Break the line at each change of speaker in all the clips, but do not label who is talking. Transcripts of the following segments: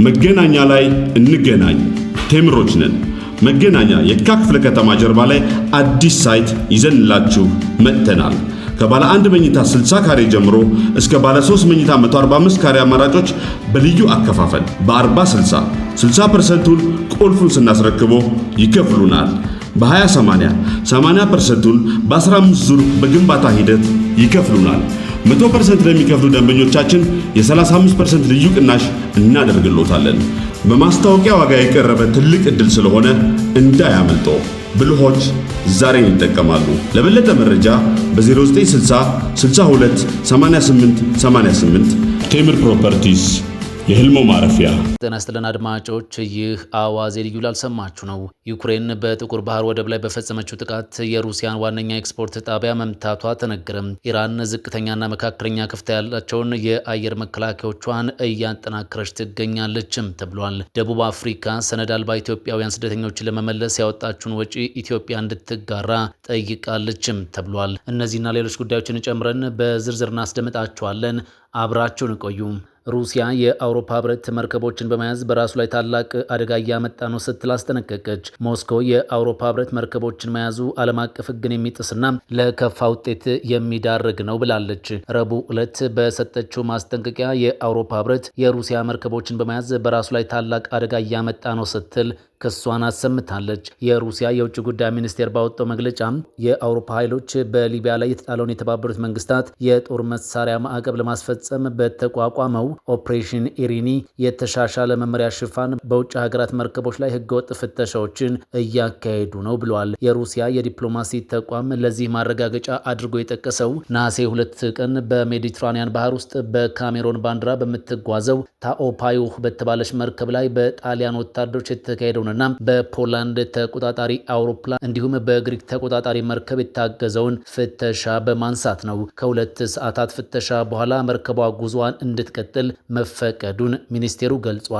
መገናኛ ላይ እንገናኝ። ቴምሮች ነን። መገናኛ የካ ክፍለ ከተማ ጀርባ ላይ አዲስ ሳይት ይዘንላችሁ መጥተናል። ከባለ 1 መኝታ 60 ካሬ ጀምሮ እስከ ባለ 3 መኝታ 145 ካሬ አማራጮች በልዩ አከፋፈል በ40/60 60%ቱን ቁልፉን ስናስረክቦ ይከፍሉናል። በ20/80 80%ቱን በ15 ዙር በግንባታ ሂደት ይከፍሉናል። 100% ለሚከፍሉ ደንበኞቻችን የ35% ልዩ ቅናሽ እናደርግሎታለን። በማስታወቂያ ዋጋ የቀረበ ትልቅ ዕድል ስለሆነ እንዳያመልጦ። ብልሆች ዛሬን ይጠቀማሉ። ለበለጠ መረጃ በ0960 62 88 88 ቴምር ፕሮፐርቲስ የህልሞ ማረፊያ።
ጤና ይስጥልን አድማጮች፣ ይህ አዋዜ ልዩ ላልሰማችሁ ነው። ዩክሬን በጥቁር ባህር ወደብ ላይ በፈጸመችው ጥቃት የሩሲያን ዋነኛ ኤክስፖርት ጣቢያ መምታቷ ተነገረም። ኢራን ዝቅተኛና መካከለኛ ከፍታ ያላቸውን የአየር መከላከያዎቿን እያጠናከረች ትገኛለችም ተብሏል። ደቡብ አፍሪካ ሰነድ አልባ ኢትዮጵያውያን ስደተኞችን ለመመለስ ያወጣችውን ወጪ ኢትዮጵያ እንድትጋራ ጠይቃለችም ተብሏል። እነዚህና ሌሎች ጉዳዮችን ጨምረን በዝርዝር እናስደምጣችኋለን። አብራችሁን ቆዩ። ሩሲያ የአውሮፓ ህብረት መርከቦችን በመያዝ በራሱ ላይ ታላቅ አደጋ እያመጣ ነው ስትል አስጠነቀቀች። ሞስኮ የአውሮፓ ህብረት መርከቦችን መያዙ ዓለም አቀፍ ሕግን የሚጥስና ለከፋ ውጤት የሚዳርግ ነው ብላለች። ረቡዕ ዕለት በሰጠችው ማስጠንቀቂያ የአውሮፓ ህብረት የሩሲያ መርከቦችን በመያዝ በራሱ ላይ ታላቅ አደጋ እያመጣ ነው ስትል ክሷን አሰምታለች። የሩሲያ የውጭ ጉዳይ ሚኒስቴር ባወጣው መግለጫ የአውሮፓ ኃይሎች በሊቢያ ላይ የተጣለውን የተባበሩት መንግስታት የጦር መሳሪያ ማዕቀብ ለማስፈጸም በተቋቋመው ኦፕሬሽን ኢሪኒ የተሻሻለ መመሪያ ሽፋን በውጭ ሀገራት መርከቦች ላይ ህገወጥ ፍተሻዎችን እያካሄዱ ነው ብለዋል። የሩሲያ የዲፕሎማሲ ተቋም ለዚህ ማረጋገጫ አድርጎ የጠቀሰው ነሐሴ 2 ቀን በሜዲትራኒያን ባህር ውስጥ በካሜሮን ባንዲራ በምትጓዘው ታኦፓዩህ በተባለች መርከብ ላይ በጣሊያን ወታደሮች የተካሄደው እና በፖላንድ ተቆጣጣሪ አውሮፕላን እንዲሁም በግሪክ ተቆጣጣሪ መርከብ የታገዘውን ፍተሻ በማንሳት ነው። ከ2 ሰዓታት ፍተሻ በኋላ መርከቧ ጉዞዋን እንድትቀጥል መፈቀዱን ሚኒስቴሩ ገልጿል።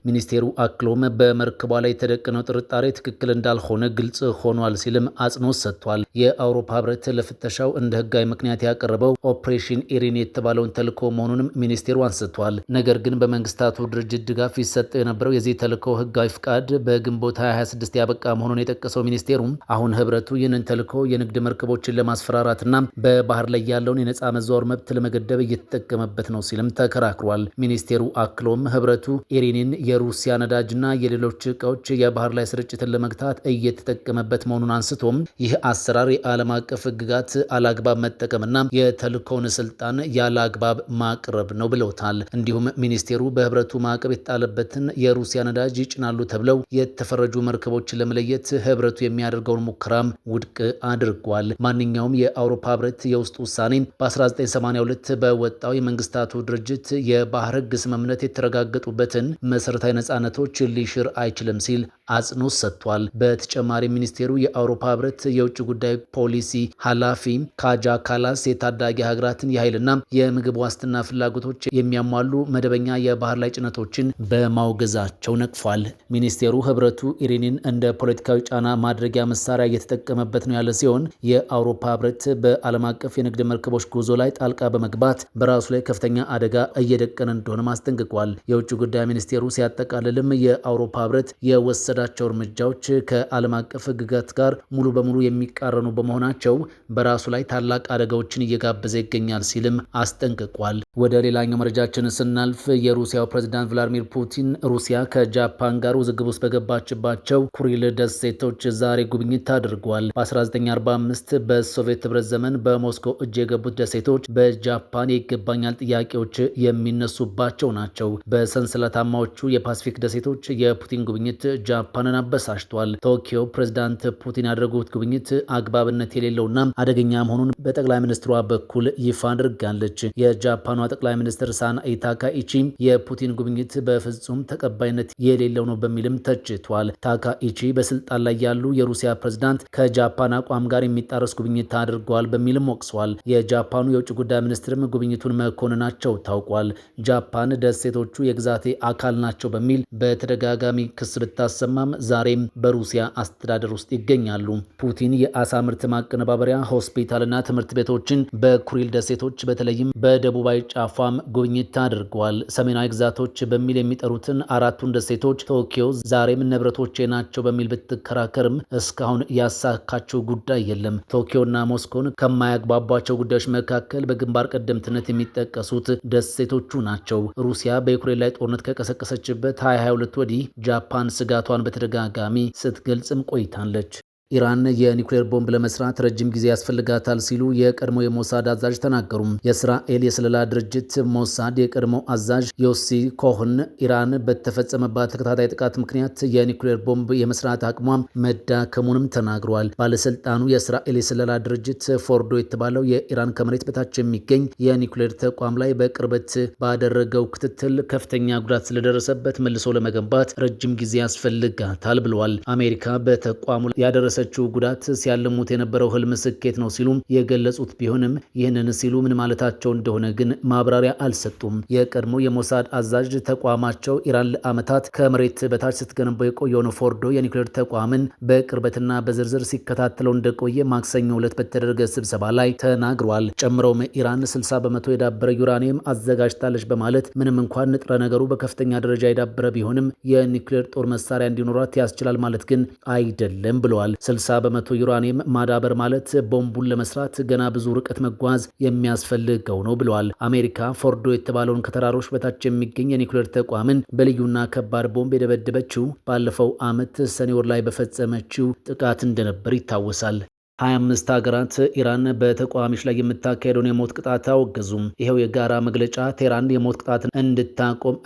ሚኒስቴሩ አክሎም በመርከቧ ላይ የተደቀነው ጥርጣሬ ትክክል እንዳልሆነ ግልጽ ሆኗል ሲልም አጽንኦት ሰጥቷል። የአውሮፓ ህብረት ለፍተሻው እንደ ህጋዊ ምክንያት ያቀረበው ኦፕሬሽን ኢሪን የተባለውን ተልዕኮ መሆኑንም ሚኒስቴሩ አንስቷል። ነገር ግን በመንግስታቱ ድርጅት ድጋፍ ይሰጠው የነበረው የዚህ ተልዕኮ ህጋዊ ፍቃድ በግንቦት 2026 ያበቃ መሆኑን የጠቀሰው ሚኒስቴሩም አሁን ህብረቱ ይህንን ተልዕኮ የንግድ መርከቦችን ለማስፈራራትና በባህር ላይ ያለውን የነፃ መዘዋወር መብት ለመገደብ እየተጠቀመበት ነው ሲልም ተከራክሯል። ሚኒስቴሩ አክሎም ህብረቱ ኢሪንን የሩሲያ ነዳጅና የሌሎች እቃዎች የባህር ላይ ስርጭትን ለመግታት እየተጠቀመበት መሆኑን አንስቶም ይህ አሰራር የዓለም አቀፍ ህግጋት አላግባብ መጠቀምና የተልዕኮውን ስልጣን ያለ አግባብ ማቅረብ ነው ብለውታል። እንዲሁም ሚኒስቴሩ በህብረቱ ማዕቀብ የተጣለበትን የሩሲያ ነዳጅ ይጭናሉ ተብለው የተፈረጁ መርከቦችን ለመለየት ህብረቱ የሚያደርገውን ሙከራም ውድቅ አድርጓል። ማንኛውም የአውሮፓ ህብረት የውስጥ ውሳኔ በ1982 በወጣው የመንግስታቱ ድርጅት የባህር ህግ ስምምነት የተረጋገጡበትን መሰረታዊ ነጻነቶች ሊሽር አይችልም ሲል አጽንኦት ሰጥቷል። በተጨማሪ ሚኒስቴሩ የአውሮፓ ህብረት የውጭ ጉዳይ ፖሊሲ ኃላፊ ካጃ ካላስ የታዳጊ ሀገራትን የኃይልና የምግብ ዋስትና ፍላጎቶች የሚያሟሉ መደበኛ የባህር ላይ ጭነቶችን በማውገዛቸው ነቅፏል። ሚኒስቴሩ ህብረቱ ኢሪንን እንደ ፖለቲካዊ ጫና ማድረጊያ መሳሪያ እየተጠቀመበት ነው ያለ ሲሆን የአውሮፓ ህብረት በዓለም አቀፍ የንግድ መርከቦች ጉዞ ላይ ጣልቃ በመግባት በራሱ ላይ ከፍተኛ አደጋ እየደቀነ እንደሆነ ማስጠንቅቋል። የውጭ ጉዳይ ሚኒስቴሩ ሲያጠቃልልም የአውሮፓ ህብረት የወሰዳቸው እርምጃዎች ከዓለም አቀፍ ህግጋት ጋር ሙሉ በሙሉ የሚቃረኑ በመሆናቸው በራሱ ላይ ታላቅ አደጋዎችን እየጋበዘ ይገኛል ሲልም አስጠንቅቋል። ወደ ሌላኛው መረጃችን ስናልፍ የሩሲያው ፕሬዝዳንት ቭላዲሚር ፑቲን ሩሲያ ከጃፓን ጋር ውዝግብ ውስጥ በገባችባቸው ኩሪል ደሴቶች ዛሬ ጉብኝት አድርጓል። በ1945 በሶቪየት ህብረት ዘመን በሞስኮ እጅ የገቡት ደሴቶች በጃፓን የይገባኛል ጥያቄዎች የሚነሱባቸው ናቸው። በሰንሰለታማዎቹ የፓሲፊክ ደሴቶች የፑቲን ጉብኝት ጃፓንን አበሳጭቷል። ቶኪዮ ፕሬዝዳንት ፑቲን ያደረጉት ጉብኝት አግባብነት የሌለውና አደገኛ መሆኑን በጠቅላይ ሚኒስትሯ በኩል ይፋ አድርጋለች። የጃፓኗ ጠቅላይ ሚኒስትር ሳናኢ ታካኢቺ የፑቲን ጉብኝት በፍጹም ተቀባይነት ተቀባይነት የሌለው ነው በሚልም ተችቷል። ታካኢቺ በስልጣን ላይ ያሉ የሩሲያ ፕሬዝዳንት ከጃፓን አቋም ጋር የሚጣረስ ጉብኝት አድርገዋል በሚልም ወቅሰዋል። የጃፓኑ የውጭ ጉዳይ ሚኒስትርም ጉብኝቱን መኮንናቸው ታውቋል። ጃፓን ደሴቶቹ የግዛቴ አካል ናቸው በሚል በተደጋጋሚ ክስ ብታሰማም ዛሬም በሩሲያ አስተዳደር ውስጥ ይገኛሉ። ፑቲን የአሳ ምርት ማቀነባበሪያ ሆስፒታልና ትምህርት ቤቶችን በኩሪል ደሴቶች በተለይም በደቡባዊ ጫፏም ጉብኝት አድርገዋል። ሰሜናዊ ግዛቶች በሚል የሚጠሩትን አራቱን ደሴቶች ቶኪዮ ዛሬም ንብረቶቼ ናቸው በሚል ብትከራከርም እስካሁን ያሳካቸው ጉዳይ የለም። ቶኪዮና ሞስኮን ከማያግባቧቸው ጉዳዮች መካከል በግንባር ቀደምትነት የሚጠቀሱት ደሴቶቹ ናቸው። ሩሲያ በዩክሬን ላይ ጦርነት ከቀሰቀሰችበት 2022 ወዲህ ጃፓን ስጋቷን በተደጋጋሚ ስትገልጽም ቆይታለች። ኢራን የኒውክሌር ቦምብ ለመስራት ረጅም ጊዜ ያስፈልጋታል ሲሉ የቀድሞ የሞሳድ አዛዥ ተናገሩ። የእስራኤል የስለላ ድርጅት ሞሳድ የቀድሞ አዛዥ ዮሲ ኮህን ኢራን በተፈጸመባት ተከታታይ ጥቃት ምክንያት የኒውክሌር ቦምብ የመስራት አቅሟ መዳከሙንም ተናግረዋል። ባለስልጣኑ የእስራኤል የስለላ ድርጅት ፎርዶ የተባለው የኢራን ከመሬት በታች የሚገኝ የኒውክሌር ተቋም ላይ በቅርበት ባደረገው ክትትል ከፍተኛ ጉዳት ስለደረሰበት መልሶ ለመገንባት ረጅም ጊዜ ያስፈልጋታል ብለዋል። አሜሪካ በተቋሙ ያደረሰ ጉዳት ሲያለሙት የነበረው ህልም ስኬት ነው ሲሉ የገለጹት ቢሆንም ይህንን ሲሉ ምን ማለታቸው እንደሆነ ግን ማብራሪያ አልሰጡም። የቀድሞ የሞሳድ አዛዥ ተቋማቸው ኢራን ለዓመታት ከመሬት በታች ስትገነባው የቆየውን ፎርዶ የኒውክሌር ተቋምን በቅርበትና በዝርዝር ሲከታተለው እንደቆየ ማክሰኞ ዕለት በተደረገ ስብሰባ ላይ ተናግሯል። ጨምረውም ኢራን 60 በመቶ የዳበረ ዩራኒየም አዘጋጅታለች በማለት ምንም እንኳን ንጥረ ነገሩ በከፍተኛ ደረጃ የዳበረ ቢሆንም የኒውክሌር ጦር መሳሪያ እንዲኖራት ያስችላል ማለት ግን አይደለም ብለዋል። 60 በመቶ ዩራኒየም ማዳበር ማለት ቦምቡን ለመስራት ገና ብዙ ርቀት መጓዝ የሚያስፈልገው ነው ብለዋል። አሜሪካ ፎርዶ የተባለውን ከተራሮች በታች የሚገኝ የኒውክሌር ተቋምን በልዩና ከባድ ቦምብ የደበደበችው ባለፈው ዓመት ሰኔ ወር ላይ በፈጸመችው ጥቃት እንደነበር ይታወሳል። 25 ሀገራት ኢራን በተቃዋሚዎች ላይ የምታካሄደውን የሞት ቅጣት አወገዙም። ይኸው የጋራ መግለጫ ቴህራን የሞት ቅጣትን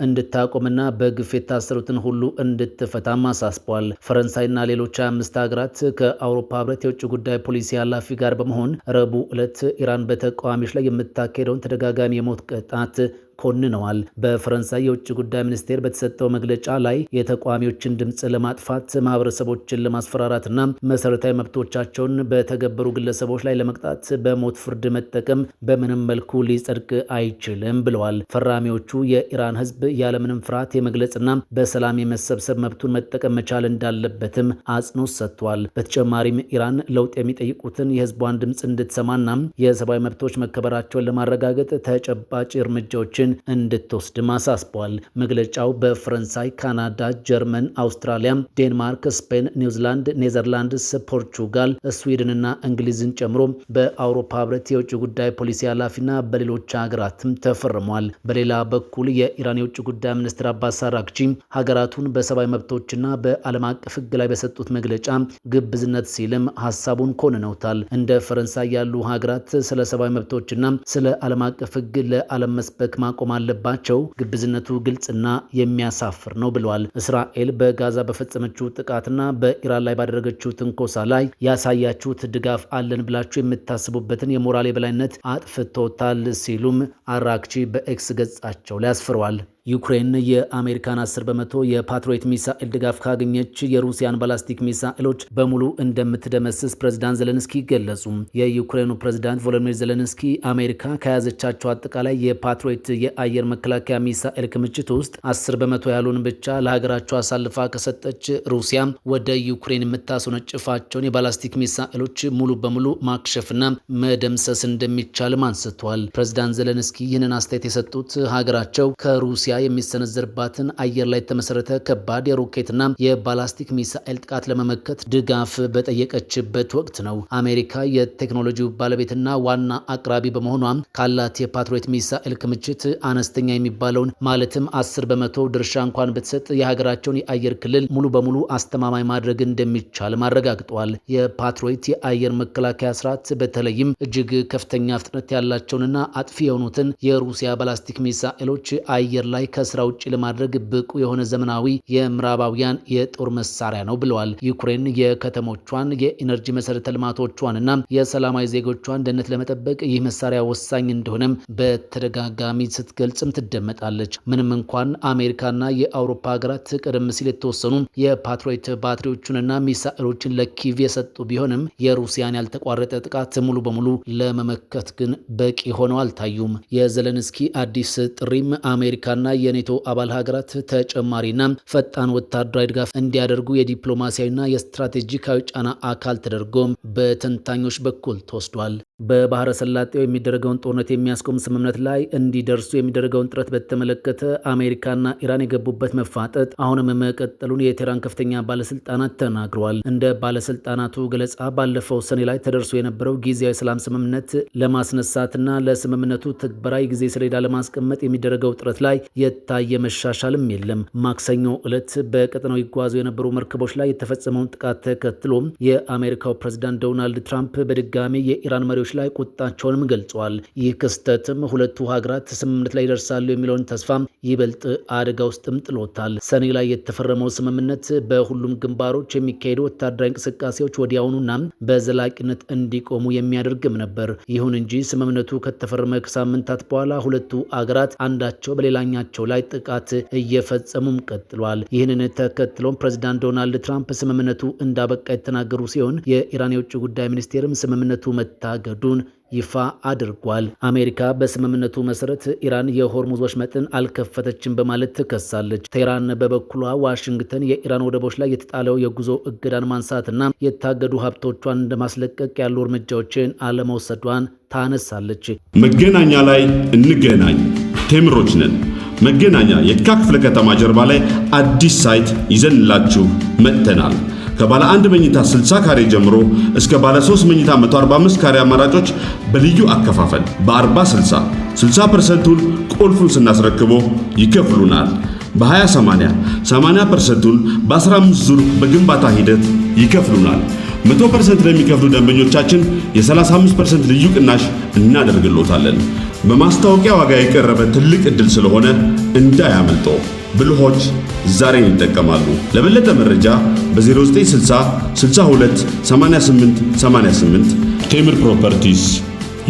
እንድታቆምና በግፍ የታሰሩትን ሁሉ እንድትፈታም አሳስቧል። ፈረንሳይና ሌሎች 25 ሀገራት ከአውሮፓ ህብረት የውጭ ጉዳይ ፖሊሲ ኃላፊ ጋር በመሆን ረቡዕ ዕለት ኢራን በተቃዋሚዎች ላይ የምታካሄደውን ተደጋጋሚ የሞት ቅጣት ኮንነዋል። በፈረንሳይ የውጭ ጉዳይ ሚኒስቴር በተሰጠው መግለጫ ላይ የተቃዋሚዎችን ድምፅ ለማጥፋት ማህበረሰቦችን ለማስፈራራትና መሰረታዊ መብቶቻቸውን በተገበሩ ግለሰቦች ላይ ለመቅጣት በሞት ፍርድ መጠቀም በምንም መልኩ ሊጸድቅ አይችልም ብለዋል። ፈራሚዎቹ የኢራን ህዝብ ያለምንም ፍርሃት የመግለጽና በሰላም የመሰብሰብ መብቱን መጠቀም መቻል እንዳለበትም አጽንኦት ሰጥቷል። በተጨማሪም ኢራን ለውጥ የሚጠይቁትን የህዝቧን ድምፅ እንድትሰማና የሰብአዊ መብቶች መከበራቸውን ለማረጋገጥ ተጨባጭ እርምጃዎችን እንድትወስድም አሳስቧል። መግለጫው በፈረንሳይ፣ ካናዳ፣ ጀርመን፣ አውስትራሊያ፣ ዴንማርክ፣ ስፔን፣ ኒውዚላንድ፣ ኔዘርላንድስ፣ ፖርቹጋል፣ ስዊድንና እንግሊዝን ጨምሮ በአውሮፓ ህብረት የውጭ ጉዳይ ፖሊሲ ኃላፊና በሌሎች ሀገራትም ተፈርሟል። በሌላ በኩል የኢራን የውጭ ጉዳይ ሚኒስትር አባስ አራግቺ ሀገራቱን በሰብአዊ መብቶችና በዓለም አቀፍ ህግ ላይ በሰጡት መግለጫ ግብዝነት ሲልም ሀሳቡን ኮንነውታል። እንደ ፈረንሳይ ያሉ ሀገራት ስለ ሰብአዊ መብቶችና ስለ ዓለም አቀፍ ህግ ለዓለም መስበክ ማቆም አለባቸው። ግብዝነቱ ግልጽና የሚያሳፍር ነው ብለዋል። እስራኤል በጋዛ በፈጸመችው ጥቃትና በኢራን ላይ ባደረገችው ትንኮሳ ላይ ያሳያችሁት ድጋፍ አለን ብላችሁ የምታስቡበትን የሞራል የበላይነት አጥፍቶታል ሲሉም አራግቺ በኤክስ ገጻቸው ላይ አስፍረዋል። ዩክሬን የአሜሪካን 10 በመቶ የፓትሪዮት ሚሳኤል ድጋፍ ካገኘች የሩሲያን ባላስቲክ ሚሳኤሎች በሙሉ እንደምትደመስስ ፕሬዝዳንት ዘለንስኪ ገለጹ። የዩክሬኑ ፕሬዝዳንት ቮሎዲሚር ዘለንስኪ አሜሪካ ከያዘቻቸው አጠቃላይ የፓትሪዮት የአየር መከላከያ ሚሳኤል ክምችት ውስጥ 10 በመቶ ያሉን ብቻ ለሀገራቸው አሳልፋ ከሰጠች ሩሲያ ወደ ዩክሬን የምታስወነጭፋቸውን የባላስቲክ ሚሳኤሎች ሙሉ በሙሉ ማክሸፍና መደምሰስ እንደሚቻልም አንስተዋል። ፕሬዝዳንት ዘለንስኪ ይህንን አስተያየት የሰጡት ሀገራቸው ከሩሲያ የሚሰነዘርባትን አየር ላይ የተመሰረተ ከባድ የሮኬትና የባላስቲክ ሚሳኤል ጥቃት ለመመከት ድጋፍ በጠየቀችበት ወቅት ነው። አሜሪካ የቴክኖሎጂው ባለቤትና ዋና አቅራቢ በመሆኗ ካላት የፓትሪዮት ሚሳኤል ክምችት አነስተኛ የሚባለውን ማለትም 10 በመቶ ድርሻ እንኳን ብትሰጥ የሀገራቸውን የአየር ክልል ሙሉ በሙሉ አስተማማኝ ማድረግ እንደሚቻል አረጋግጠዋል። የፓትሪዮት የአየር መከላከያ ስርዓት በተለይም እጅግ ከፍተኛ ፍጥነት ያላቸውንና አጥፊ የሆኑትን የሩሲያ ባላስቲክ ሚሳኤሎች አየር ላይ ከስራ ውጭ ለማድረግ ብቁ የሆነ ዘመናዊ የምዕራባውያን የጦር መሳሪያ ነው ብለዋል። ዩክሬን የከተሞቿን የኢነርጂ መሰረተ ልማቶቿንና የሰላማዊ ዜጎቿን ደህንነት ለመጠበቅ ይህ መሳሪያ ወሳኝ እንደሆነም በተደጋጋሚ ስትገልጽም ትደመጣለች። ምንም እንኳን አሜሪካና የአውሮፓ ሀገራት ቀደም ሲል የተወሰኑ የፓትሪዮት ባትሪዎችንና ሚሳኤሎችን ለኪቭ የሰጡ ቢሆንም የሩሲያን ያልተቋረጠ ጥቃት ሙሉ በሙሉ ለመመከት ግን በቂ ሆነው አልታዩም። የዘለንስኪ አዲስ ጥሪም አሜሪካና የኔቶ አባል ሀገራት ተጨማሪና ፈጣን ወታደራዊ ድጋፍ እንዲያደርጉ የዲፕሎማሲያዊና የስትራቴጂካዊ ጫና አካል ተደርጎም በተንታኞች በኩል ተወስዷል። በባህረ ሰላጤው የሚደረገውን ጦርነት የሚያስቆም ስምምነት ላይ እንዲደርሱ የሚደረገውን ጥረት በተመለከተ አሜሪካና ኢራን የገቡበት መፋጠጥ አሁንም መቀጠሉን የቴህራን ከፍተኛ ባለስልጣናት ተናግረዋል። እንደ ባለስልጣናቱ ገለጻ ባለፈው ሰኔ ላይ ተደርሶ የነበረው ጊዜያዊ ሰላም ስምምነት ለማስነሳትና ለስምምነቱ ተግባራዊ ጊዜ ሰሌዳ ለማስቀመጥ የሚደረገው ጥረት ላይ የታየ መሻሻልም የለም። ማክሰኞ ዕለት በቀጠናው ይጓዙ የነበሩ መርከቦች ላይ የተፈጸመውን ጥቃት ተከትሎ የአሜሪካው ፕሬዝዳንት ዶናልድ ትራምፕ በድጋሚ የኢራን መሪዎች ላይ ቁጣቸውንም ገልጸዋል። ይህ ክስተትም ሁለቱ ሀገራት ስምምነት ላይ ይደርሳሉ የሚለውን ተስፋ ይበልጥ አደጋ ውስጥም ጥሎታል። ሰኔ ላይ የተፈረመው ስምምነት በሁሉም ግንባሮች የሚካሄዱ ወታደራዊ እንቅስቃሴዎች ወዲያውኑና በዘላቂነት እንዲቆሙ የሚያደርግም ነበር። ይሁን እንጂ ስምምነቱ ከተፈረመ ከሳምንታት በኋላ ሁለቱ አገራት አንዳቸው በሌላኛቸው ላይ ጥቃት እየፈጸሙም ቀጥሏል። ይህንን ተከትሎም ፕሬዝዳንት ዶናልድ ትራምፕ ስምምነቱ እንዳበቃ የተናገሩ ሲሆን የኢራን የውጭ ጉዳይ ሚኒስቴርም ስምምነቱ መታገዱን ይፋ አድርጓል። አሜሪካ በስምምነቱ መሰረት ኢራን የሆርሙዝ ወሽመጥን አልከፈተችም በማለት ትከሳለች። ቴህራን በበኩሏ ዋሽንግተን የኢራን ወደቦች ላይ የተጣለው የጉዞ እገዳን ማንሳትና የታገዱ ሀብቶቿን እንደማስለቀቅ ያሉ እርምጃዎችን አለመውሰዷን ታነሳለች።
መገናኛ ላይ እንገናኝ። ቴምሮች ነን። መገናኛ የካ ክፍለ ከተማ ጀርባ ላይ አዲስ ሳይት ይዘንላችሁ መጥተናል። ከባለ 1 መኝታ 60 ካሬ ጀምሮ እስከ ባለ 3 መኝታ 145 ካሬ አማራጮች በልዩ አከፋፈል በ40/60 60%ቱን ቁልፉን ስናስረክቦ ይከፍሉናል። በ20/80 80%ቱን በ15 ዙር በግንባታ ሂደት ይከፍሉናል። 100% ለሚከፍሉ ደንበኞቻችን የ35% ልዩ ቅናሽ እናደርግሎታለን። በማስታወቂያ ዋጋ የቀረበ ትልቅ ዕድል ስለሆነ እንዳያመልጦ። ብልሆች ዛሬን ይጠቀማሉ። ለበለጠ መረጃ በ0960 62 88 88 ቴምር ፕሮፐርቲስ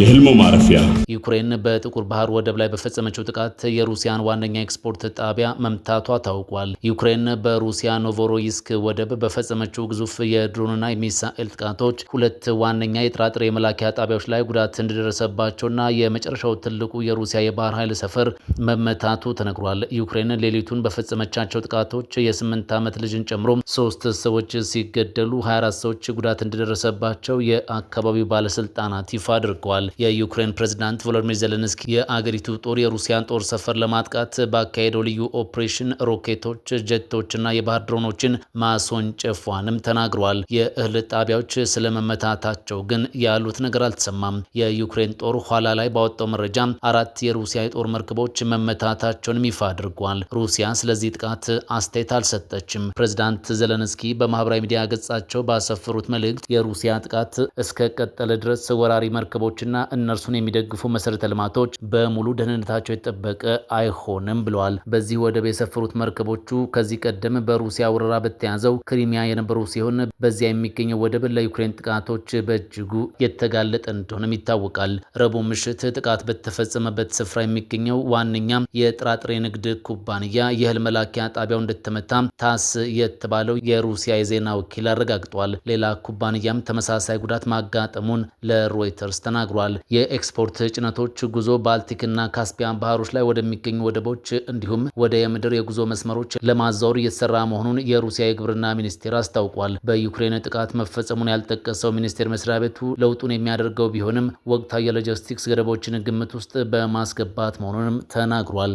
የህልሞ ማረፊያ።
ዩክሬን በጥቁር ባህር ወደብ ላይ በፈጸመችው ጥቃት የሩሲያን ዋነኛ ኤክስፖርት ጣቢያ መምታቷ ታውቋል። ዩክሬን በሩሲያ ኖቮሮይስክ ወደብ በፈጸመችው ግዙፍ የድሮንና የሚሳኤል ጥቃቶች 2 ዋነኛ የጥራጥሬ መላኪያ ጣቢያዎች ላይ ጉዳት እንደደረሰባቸውና የመጨረሻው ትልቁ የሩሲያ የባህር ኃይል ሰፈር መመታቱ ተነግሯል። ዩክሬን ሌሊቱን በፈጸመቻቸው ጥቃቶች የ8 ዓመት ልጅን ጨምሮ 3 ሰዎች ሲገደሉ 24 ሰዎች ጉዳት እንደደረሰባቸው የአካባቢው ባለስልጣናት ይፋ አድርገዋል። የዩክሬን ፕሬዝዳንት ቮሎዲሚር ዜሌንስኪ የአገሪቱ ጦር የሩሲያን ጦር ሰፈር ለማጥቃት ባካሄደው ልዩ ኦፕሬሽን ሮኬቶች፣ ጀቶችና የባህር ድሮኖችን ማስወንጨፏንም ተናግረዋል። የእህል ጣቢያዎች ስለመመታታቸው ግን ያሉት ነገር አልተሰማም። የዩክሬን ጦር ኋላ ላይ ባወጣው መረጃ 4 የሩሲያ የጦር መርከቦች መመታታቸውንም ይፋ አድርጓል። ሩሲያ ስለዚህ ጥቃት አስተያየት አልሰጠችም። ፕሬዝዳንት ዜሌንስኪ በማህበራዊ ሚዲያ ገጻቸው ባሰፈሩት መልእክት የሩሲያ ጥቃት እስከ ቀጠለ ድረስ ወራሪ መርከቦችና እነርሱን የሚደግፉ መሰረተ ልማቶች በሙሉ ደህንነታቸው የተጠበቀ አይሆንም ብለዋል። በዚህ ወደብ የሰፈሩት መርከቦቹ ከዚህ ቀደም በሩሲያ ወረራ በተያዘው ክሪሚያ የነበሩ ሲሆን በዚያ የሚገኘው ወደብ ለዩክሬን ጥቃቶች በእጅጉ የተጋለጠ እንደሆነም ይታወቃል። ረቡዕ ምሽት ጥቃት በተፈጸመበት ስፍራ የሚገኘው ዋነኛ የጥራጥሬ ንግድ ኩባንያ የእህል መላኪያ ጣቢያው እንደተመታ ታስ የተባለው የሩሲያ የዜና ወኪል አረጋግጧል። ሌላ ኩባንያም ተመሳሳይ ጉዳት ማጋጠሙን ለሮይተርስ ተናግሯል። የኤክስፖርት ጭነቶች ጉዞ ባልቲክና ካስፒያን ባህሮች ላይ ወደሚገኙ ወደቦች እንዲሁም ወደ የምድር የጉዞ መስመሮች ለማዛወር እየተሰራ መሆኑን የሩሲያ የግብርና ሚኒስቴር አስታውቋል። በዩክሬን ጥቃት መፈጸሙን ያልጠቀሰው ሚኒስቴር መስሪያ ቤቱ ለውጡን የሚያደርገው ቢሆንም ወቅታዊ የሎጂስቲክስ ገደቦችን ግምት ውስጥ በማስገባት መሆኑንም ተናግሯል።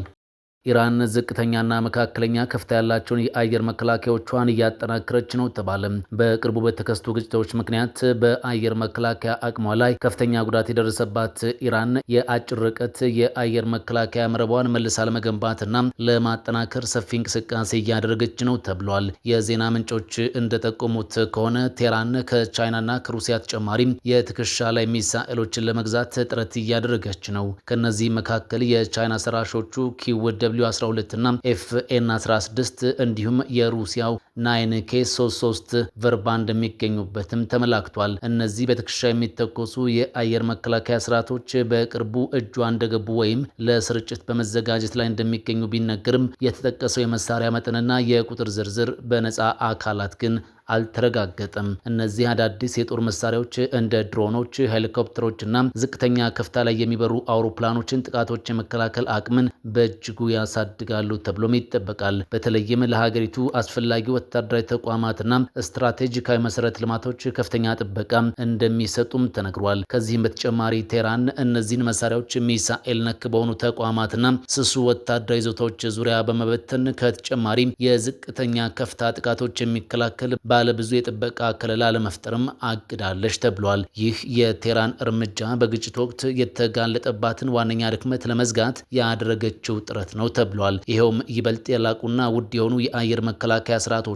ኢራን ዝቅተኛና መካከለኛ ከፍታ ያላቸውን የአየር መከላከያዎቿን እያጠናከረች ነው ተባለ። በቅርቡ በተከሰቱ ግጭቶች ምክንያት በአየር መከላከያ አቅሟ ላይ ከፍተኛ ጉዳት የደረሰባት ኢራን የአጭር ርቀት የአየር መከላከያ መረቧን መልሳ ለመገንባትና ለማጠናከር ሰፊ እንቅስቃሴ እያደረገች ነው ተብሏል። የዜና ምንጮች እንደጠቆሙት ከሆነ ቴህራን ከቻይናና ከሩሲያ ተጨማሪ የትከሻ ላይ ሚሳኤሎችን ለመግዛት ጥረት እያደረገች ነው። ከነዚህ መካከል የቻይና ሰራሾቹ ኪው ወደብ ኤፍw12 እና FN16 እንዲሁም የሩሲያው 9K33 ቨርባ እንደሚገኙበትም ተመላክቷል። እነዚህ በትከሻ የሚተኮሱ የአየር መከላከያ ስርዓቶች በቅርቡ እጇ እንደገቡ ወይም ለስርጭት በመዘጋጀት ላይ እንደሚገኙ ቢነገርም የተጠቀሰው የመሳሪያ መጠንና የቁጥር ዝርዝር በነፃ አካላት ግን አልተረጋገጠም። እነዚህ አዳዲስ የጦር መሳሪያዎች እንደ ድሮኖች፣ ሄሊኮፕተሮችና ዝቅተኛ ከፍታ ላይ የሚበሩ አውሮፕላኖችን ጥቃቶች የመከላከል አቅምን በእጅጉ ያሳድጋሉ ተብሎም ይጠበቃል። በተለይም ለሀገሪቱ አስፈላጊ ወታደራዊ ተቋማትና ስትራቴጂካዊ መሰረተ ልማቶች ከፍተኛ ጥበቃ እንደሚሰጡም ተነግሯል። ከዚህም በተጨማሪ ቴህራን እነዚህን መሳሪያዎች ሚሳኤል ነክ በሆኑ ተቋማትና ስሱ ወታደራዊ ይዞታዎች ዙሪያ በመበተን ከተጨማሪ የዝቅተኛ ከፍታ ጥቃቶች የሚከላከል ባለብዙ የጥበቃ ከለላ ለመፍጠርም አቅዳለች ተብሏል። ይህ የቴህራን እርምጃ በግጭት ወቅት የተጋለጠባትን ዋነኛ ድክመት ለመዝጋት ያደረገችው ጥረት ነው ተብሏል። ይኸውም ይበልጥ የላቁና ውድ የሆኑ የአየር መከላከያ ስርዓቶቿን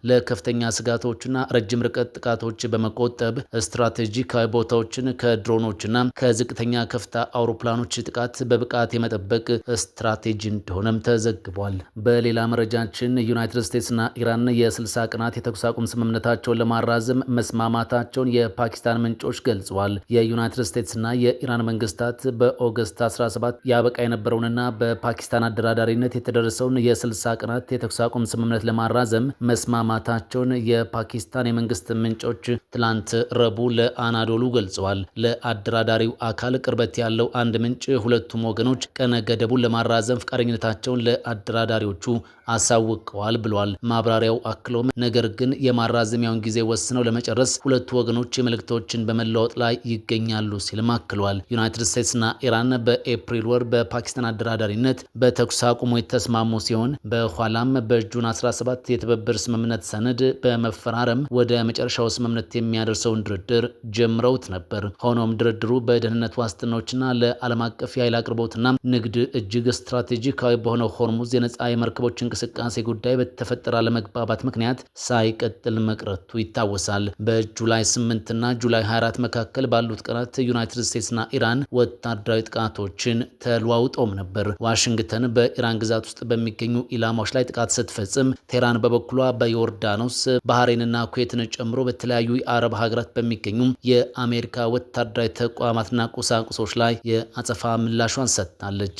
ለከፍተኛ ስጋቶችና ረጅም ርቀት ጥቃቶች በመቆጠብ ስትራቴጂካዊ ቦታዎችን ከድሮኖችና ከዝቅተኛ ከፍታ አውሮፕላኖች ጥቃት በብቃት የመጠበቅ ስትራቴጂ እንደሆነም ተዘግቧል። በሌላ መረጃችን ዩናይትድ ስቴትስና ኢራን የ60 ቀናት የተኩስ አቁም ስምምነታቸውን ለማራዘም መስማማታቸውን የፓኪስታን ምንጮች ገልጸዋል። የዩናይትድ ስቴትስና የኢራን መንግስታት በኦገስት 17 ያበቃ የነበረውንና በፓኪስታን አደራዳሪነት የተደረሰውን የ60 ቀናት የተኩስ አቁም ስምምነት ለማራዘም መስማማታቸውን የፓኪስታን የመንግስት ምንጮች ትላንት ረቡዕ ለአናዶሉ ገልጸዋል። ለአደራዳሪው አካል ቅርበት ያለው አንድ ምንጭ ሁለቱም ወገኖች ቀነ ገደቡን ለማራዘም ፈቃደኝነታቸውን ለአደራዳሪዎቹ አሳውቀዋል ብሏል። ማብራሪያው አክሎም ነገር ግን የማራዘሚያውን ጊዜ ወስነው ለመጨረስ ሁለቱ ወገኖች መልእክቶችን በመለዋወጥ ላይ ይገኛሉ ሲልም አክሏል። ዩናይትድ ስቴትስና ኢራን በኤፕሪል ወር በፓኪስታን አደራዳሪነት በተኩስ አቁሙ የተስማሙ ሲሆን በኋላም በጁን 17 የትብብር ስምምነት ሰነድ በመፈራረም ወደ መጨረሻው ስምምነት የሚያደርሰውን ድርድር ጀምረውት ነበር። ሆኖም ድርድሩ በደህንነት ዋስትናዎችና ለዓለም አቀፍ የኃይል አቅርቦትና ንግድ እጅግ ስትራቴጂካዊ በሆነው ሆርሙዝ የነጻ የመርከቦች እንቅስቃሴ ጉዳይ በተፈጠረ አለመግባባት ምክንያት ሳይቀጥል መቅረቱ ይታወሳል። በጁላይ 8 እና ጁላይ 24 መካከል ባሉት ቀናት ዩናይትድ ስቴትስና ኢራን ወታደራዊ ጥቃቶችን ተለዋውጠውም ነበር። ዋሽንግተን በኢራን ግዛት ውስጥ በሚገኙ ኢላማዎች ላይ ጥቃት ስትፈጽም፣ ቴህራን በበኩሏ በዮርዳኖስ ባህሬንና ኩዌትን ጨምሮ በተለያዩ የአረብ ሀገራት በሚገኙ የአሜሪካ ወታደራዊ ተቋማትና ቁሳቁሶች ላይ የአጸፋ ምላሿን ሰጥታለች።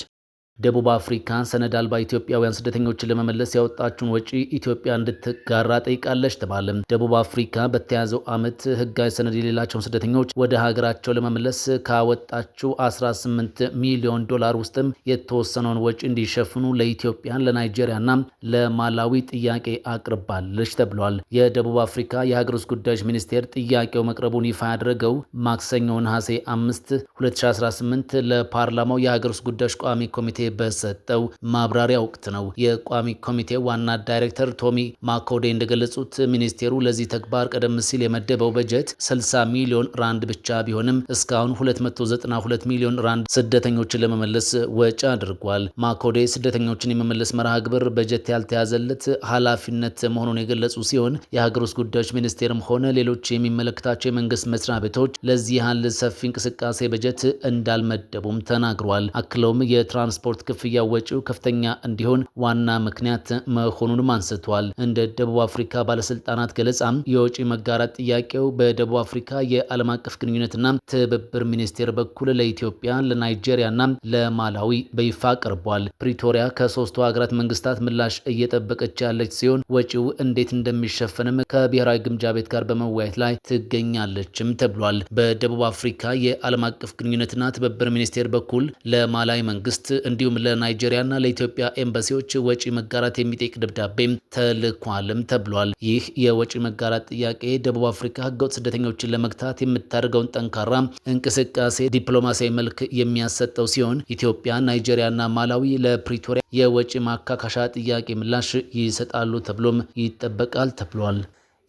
ደቡብ አፍሪካ ሰነድ አልባ ኢትዮጵያውያን ስደተኞችን ለመመለስ ያወጣችውን ወጪ ኢትዮጵያ እንድትጋራ ጠይቃለች ተባለ። ደቡብ አፍሪካ በተያዘው ዓመት ህጋዊ ሰነድ የሌላቸውን ስደተኞች ወደ ሀገራቸው ለመመለስ ካወጣችው 18 ሚሊዮን ዶላር ውስጥም የተወሰነውን ወጪ እንዲሸፍኑ ለኢትዮጵያ፣ ለናይጄሪያና ለማላዊ ጥያቄ አቅርባለች ተብሏል። የደቡብ አፍሪካ የሀገር ውስጥ ጉዳዮች ሚኒስቴር ጥያቄው መቅረቡን ይፋ ያደረገው ማክሰኞ ነሐሴ 5 2018 ለፓርላማው የሀገር ውስጥ ጉዳዮች ቋሚ ኮሚቴ በሰጠው ማብራሪያ ወቅት ነው። የቋሚ ኮሚቴ ዋና ዳይሬክተር ቶሚ ማኮዴ እንደገለጹት ሚኒስቴሩ ለዚህ ተግባር ቀደም ሲል የመደበው በጀት 60 ሚሊዮን ራንድ ብቻ ቢሆንም እስካሁን 292 ሚሊዮን ራንድ ስደተኞችን ለመመለስ ወጪ አድርጓል። ማኮዴ ስደተኞችን የመመለስ መርሃ ግብር በጀት ያልተያዘለት ኃላፊነት መሆኑን የገለጹ ሲሆን የሀገር ውስጥ ጉዳዮች ሚኒስቴርም ሆነ ሌሎች የሚመለከታቸው የመንግስት መስሪያ ቤቶች ለዚህ ያህል ሰፊ እንቅስቃሴ በጀት እንዳልመደቡም ተናግሯል። አክለውም የትራንስፖርት ክፍያ ወጪው ከፍተኛ እንዲሆን ዋና ምክንያት መሆኑንም አንስተዋል። እንደ ደቡብ አፍሪካ ባለስልጣናት ገለጻም የወጪ መጋራት ጥያቄው በደቡብ አፍሪካ የዓለም አቀፍ ግንኙነትና ትብብር ሚኒስቴር በኩል ለኢትዮጵያ፣ ለናይጄሪያና ለማላዊ በይፋ ቀርቧል። ፕሪቶሪያ ከሶስቱ ሀገራት መንግስታት ምላሽ እየጠበቀች ያለች ሲሆን ወጪው እንዴት እንደሚሸፈንም ከብሔራዊ ግምጃ ቤት ጋር በመወያየት ላይ ትገኛለችም ተብሏል። በደቡብ አፍሪካ የዓለም አቀፍ ግንኙነትና ትብብር ሚኒስቴር በኩል ለማላዊ መንግስት እንዲሁም ለናይጄሪያና ለኢትዮጵያ ኤምባሲዎች ወጪ መጋራት የሚጠይቅ ደብዳቤም ተልኳልም ተብሏል። ይህ የወጪ መጋራት ጥያቄ ደቡብ አፍሪካ ህገወጥ ስደተኞችን ለመግታት የምታደርገውን ጠንካራ እንቅስቃሴ ዲፕሎማሲያዊ መልክ የሚያሰጠው ሲሆን ኢትዮጵያ፣ ናይጄሪያና ማላዊ ለፕሪቶሪያ የወጪ ማካካሻ ጥያቄ ምላሽ ይሰጣሉ ተብሎም ይጠበቃል ተብሏል።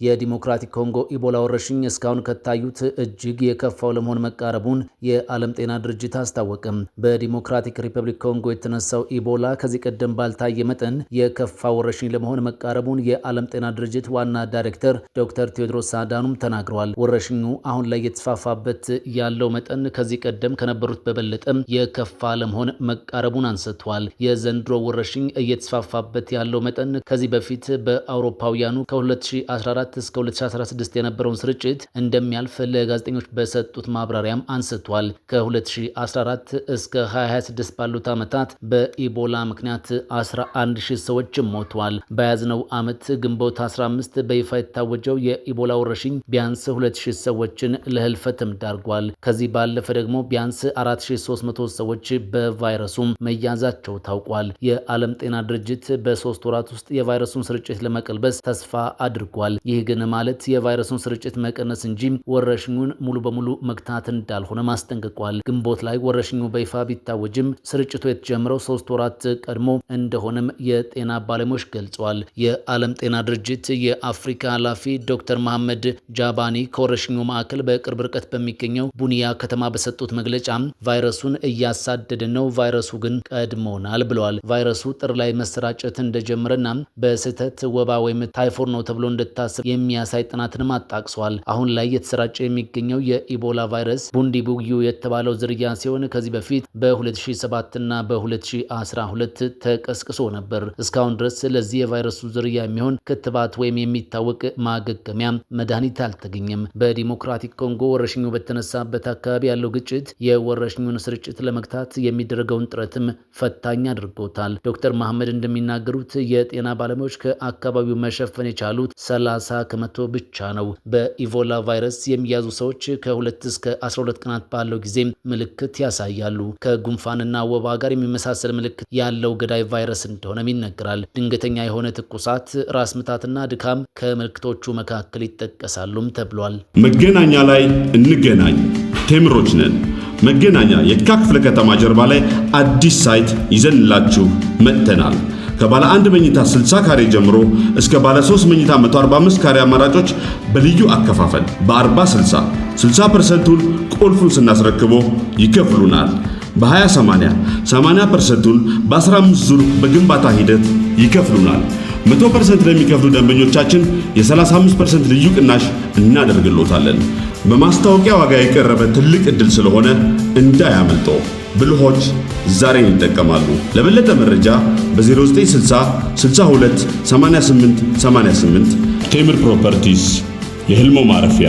የዲሞክራቲክ ኮንጎ ኢቦላ ወረርሽኝ እስካሁን ከታዩት እጅግ የከፋው ለመሆን መቃረቡን የዓለም ጤና ድርጅት አስታወቀም። በዲሞክራቲክ ሪፐብሊክ ኮንጎ የተነሳው ኢቦላ ከዚህ ቀደም ባልታየ መጠን የከፋ ወረርሽኝ ለመሆን መቃረቡን የዓለም ጤና ድርጅት ዋና ዳይሬክተር ዶክተር ቴዎድሮስ አዳኑም ተናግረዋል። ወረርሽኙ አሁን ላይ የተስፋፋበት ያለው መጠን ከዚህ ቀደም ከነበሩት በበለጠም የከፋ ለመሆን መቃረቡን አንስተዋል። የዘንድሮ ወረርሽኝ እየተስፋፋበት ያለው መጠን ከዚህ በፊት በአውሮፓውያኑ ከ2014 እስከ 2016 የነበረውን ስርጭት እንደሚያልፍ ለጋዜጠኞች በሰጡት ማብራሪያም አንስቷል። ከ2014 እስከ 2026 ባሉት ዓመታት በኢቦላ ምክንያት 11000 ሰዎች ሞተዋል። በያዝነው ዓመት ግንቦት 15 በይፋ የታወጀው የኢቦላ ወረርሽኝ ቢያንስ 2000 ሰዎችን ለህልፈትም ዳርጓል። ከዚህ ባለፈ ደግሞ ቢያንስ 4300 ሰዎች በቫይረሱም መያዛቸው ታውቋል። የዓለም ጤና ድርጅት በ3 ወራት ውስጥ የቫይረሱን ስርጭት ለመቀልበስ ተስፋ አድርጓል። ይህ ግን ማለት የቫይረሱን ስርጭት መቀነስ እንጂ ወረርሽኙን ሙሉ በሙሉ መግታት እንዳልሆነ ማስጠንቅቋል። ግንቦት ላይ ወረርሽኙ በይፋ ቢታወጅም ስርጭቱ የተጀመረው 3 ወራት ቀድሞ እንደሆነም የጤና ባለሙያዎች ገልጸዋል። የዓለም ጤና ድርጅት የአፍሪካ ኃላፊ ዶክተር መሐመድ ጃባኒ ከወረርሽኙ ማዕከል በቅርብ ርቀት በሚገኘው ቡኒያ ከተማ በሰጡት መግለጫ ቫይረሱን እያሳደደ ነው፣ ቫይረሱ ግን ቀድሞናል ብለዋል። ቫይረሱ ጥር ላይ መሰራጨት እንደጀመረና በስህተት ወባ ወይም ታይፎይድ ነው ተብሎ እንደታሰብ የሚያሳይ ጥናትንም አጣቅሷል። አሁን ላይ የተሰራጨ የሚገኘው የኢቦላ ቫይረስ ቡንዲቡግዩ የተባለው ዝርያ ሲሆን ከዚህ በፊት በ2007 እና በ2012 ተቀስቅሶ ነበር። እስካሁን ድረስ ለዚህ የቫይረሱ ዝርያ የሚሆን ክትባት ወይም የሚታወቅ ማገገሚያ መድኃኒት አልተገኘም። በዲሞክራቲክ ኮንጎ ወረርሽኙ በተነሳበት አካባቢ ያለው ግጭት የወረርሽኙን ስርጭት ለመግታት የሚደረገውን ጥረትም ፈታኝ አድርጎታል። ዶክተር መሐመድ እንደሚናገሩት የጤና ባለሙያዎች ከአካባቢው መሸፈን የቻሉት 30 ከመቶ ብቻ ነው። በኢቦላ ቫይረስ የሚያዙ ሰዎች ከ2 እስከ 12 ቀናት ባለው ጊዜ ምልክት ያሳያሉ። ከጉንፋንና ወባ ጋር የሚመሳሰል ምልክት ያለው ገዳይ ቫይረስ እንደሆነም ይነገራል። ድንገተኛ የሆነ ትኩሳት፣ ራስ ምታትና ድካም ከምልክቶቹ መካከል ይጠቀሳሉም ተብሏል።
መገናኛ ላይ እንገናኝ። ቴምሮች ነን። መገናኛ የካ ክፍለ ከተማ ጀርባ ላይ አዲስ ሳይት ይዘንላችሁ መጥተናል። ከባለ 1 መኝታ 60 ካሬ ጀምሮ እስከ ባለ 3 መኝታ 145 ካሬ አማራጮች በልዩ አከፋፈል በ40/60 60%ቱን ቁልፉን ስናስረክቦ ይከፍሉናል። በ20/80 80%ቱን በ15 ዙር በግንባታ ሂደት ይከፍሉናል። 100% ለሚከፍሉ ደንበኞቻችን የ35% ልዩ ቅናሽ እናደርግሎታለን። በማስታወቂያ ዋጋ የቀረበ ትልቅ ዕድል ስለሆነ እንዳያመልጦ። ብልሆች ዛሬን ይጠቀማሉ። ለበለጠ መረጃ በ0960 62 88 88 ቴምር ፕሮፐርቲስ የህልሞ ማረፊያ